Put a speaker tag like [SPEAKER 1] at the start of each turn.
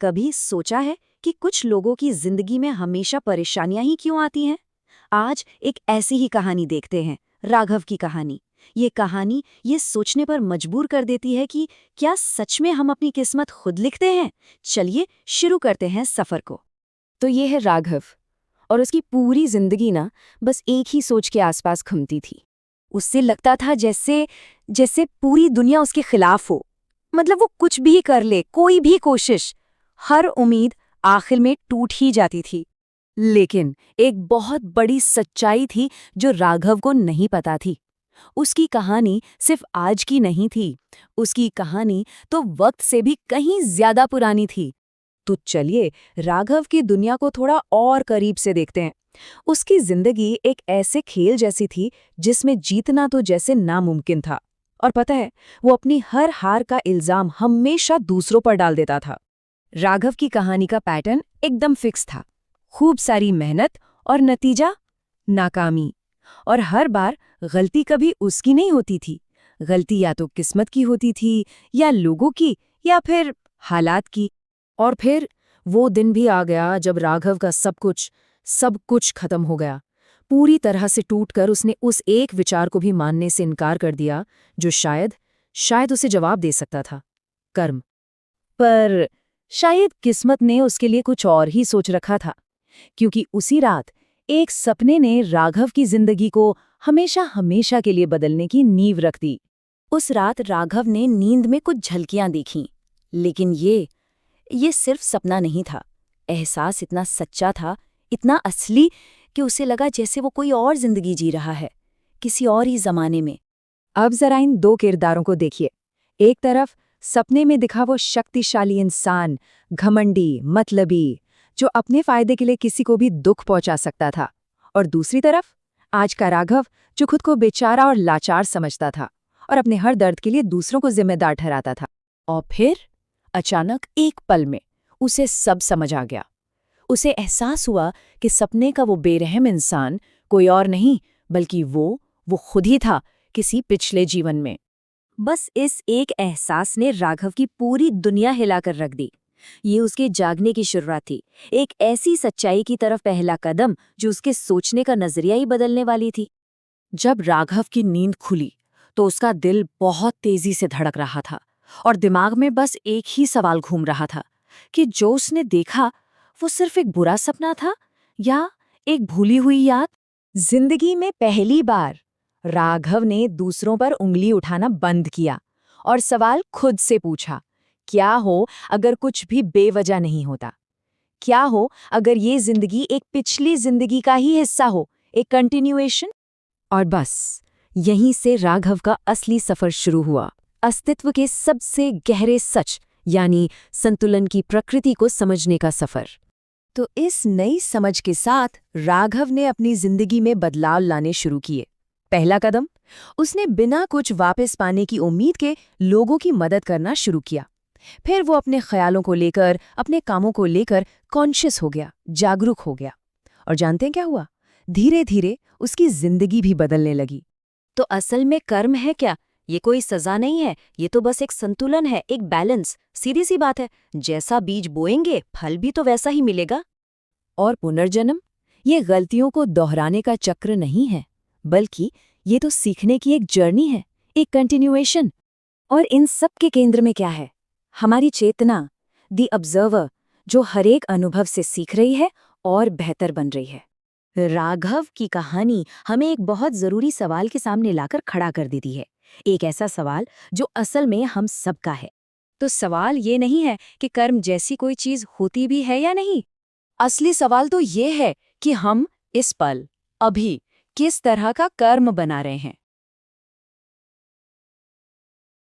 [SPEAKER 1] कभी सोचा है कि कुछ लोगों की जिंदगी में हमेशा परेशानियां ही क्यों आती हैं? आज एक ऐसी ही कहानी देखते हैं, राघव की कहानी। ये कहानी ये सोचने पर मजबूर कर देती है कि क्या सच में हम अपनी किस्मत खुद लिखते हैं? चलिए शुरू करते हैं सफर को।
[SPEAKER 2] तो ये है राघव। और उसकी पूरी जिंदगी ना बस एक ही सोच के आसपास घूमती थी। उससे लगता था जैसे जैसे पूरी दुनिया उसके खिलाफ हो। मतलब वो कुछ भी कर ले, कोई भी कोशिश, हर उम्मीद आखिर में टूट ही जाती थी। लेकिन एक बहुत बड़ी सच्चाई थी जो राघव को नहीं पता थी। उसकी कहानी सिर्फ आज की नहीं थी। उसकी कहानी तो वक्त से भी कहीं ज्यादा पुरानी थी। तो चलिए राघव की दुनिया को थोड़ा और करीब से देखते हैं। उसकी जिंदगी एक ऐसे खेल जैसी थी जिसमें जीतना तो जैसे नामुमकिन था। और पता है, वो अपनी हर हार का इल्जाम हमेशा दूसरों पर डाल देता था। राघव की कहानी का पैटर्न एकदम फिक्स था। खूब सारी मेहनत और नतीजा नाकामी। और हर बार गलती कभी उसकी नहीं होती थी। गलती या तो किस्मत की होती थी, या लोगों की, या फिर हालात की। और फिर वो दिन भी आ गया जब राघव का सब कुछ खत्म हो गया। पूरी तरह से टूटकर उसने उस एक विचार को भी मानने से इनकार कर दिया जो शायद उसे जवाब दे सकता था, कर्म। पर शायद किस्मत ने उसके लिए कुछ और ही सोच रखा था, क्योंकि उसी रात एक सपने ने राघव की जिंदगी को हमेशा हमेशा के लिए बदलने की नींव रख दी। उस रात राघव ने नींद में कुछ झलकियां देखीं, लेकिन ये सिर्फ सपना नहीं था। एहसास इतना सच्चा था, इतना असली, कि उसे लगा जैसे वो कोई और जिंदगी जी रहा है, किसी और ही जमाने में। अब जरा इन दो किरदारों को देखिए। एक तरफ सपने में दिखा वो शक्तिशाली इंसान, घमंडी, मतलबी, जो अपने फायदे के लिए किसी को भी दुख पहुंचा सकता था। और दूसरी तरफ आज का राघव, जो खुद को बेचारा और लाचार समझता था और अपने हर दर्द के लिए दूसरों को जिम्मेदार ठहराता था। और फिर अचानक एक पल में उसे सब समझ आ गया। उसे एहसास हुआ कि सपने का वो बेरहम इंसान कोई और नहीं, बल्कि वो खुद ही था, किसी पिछले जीवन में।
[SPEAKER 1] बस इस एक एहसास ने राघव की पूरी दुनिया हिलाकर रख दी। ये उसके जागने की शुरुआत थी, एक ऐसी सच्चाई की तरफ पहला कदम जो उसके सोचने का नजरिया ही बदलने वाली थी।
[SPEAKER 2] जब राघव की नींद खुली तो उसका दिल बहुत तेजी से धड़क रहा था और दिमाग में बस एक ही सवाल घूम रहा था कि जो उसने देखा वो सिर्फ एक बुरा सपना था या एक भूली हुई याद। जिंदगी में पहली बार राघव ने दूसरों पर उंगली उठाना बंद किया और सवाल खुद से पूछा, क्या हो अगर कुछ भी बेवजह नहीं होता? क्या हो अगर ये जिंदगी एक पिछली जिंदगी का ही हिस्सा हो, एक कंटिन्यूएशन? और बस यहीं से राघव का असली सफर शुरू हुआ, अस्तित्व के सबसे गहरे सच यानी संतुलन की प्रकृति को समझने का सफर। तो इस नई समझ के साथ राघव ने अपनी जिंदगी में बदलाव लाने शुरू किए। पहला कदम, उसने बिना कुछ वापस पाने की उम्मीद के लोगों की मदद करना शुरू किया। फिर वो अपने ख्यालों को लेकर, अपने कामों को लेकर कॉन्शियस हो गया, जागरूक हो गया। और जानते हैं क्या हुआ? धीरे धीरे उसकी जिंदगी भी बदलने लगी।
[SPEAKER 1] तो असल में कर्म है क्या? ये कोई सजा नहीं है, ये तो बस एक संतुलन है, एक बैलेंस। सीधी सी बात है, जैसा बीज बोएंगे फल भी तो वैसा ही मिलेगा।
[SPEAKER 2] और पुनर्जन्म, ये गलतियों को दोहराने का चक्र नहीं है, बल्कि ये तो सीखने की एक जर्नी है, एक कंटिन्यूएशन। और इन सब के केंद्र में क्या है? हमारी चेतना, द ऑब्जर्वर, जो हर एक अनुभव से सीख रही है और बेहतर बन रही है। राघव की कहानी हमें एक बहुत जरूरी सवाल के सामने लाकर खड़ा कर देती है, एक ऐसा सवाल जो असल में हम सबका है।
[SPEAKER 1] तो सवाल ये नहीं है कि कर्म जैसी कोई चीज होती भी है या नहीं।
[SPEAKER 2] असली सवाल तो ये है कि हम इस पल, अभी, किस तरह का कर्म बना रहे हैं।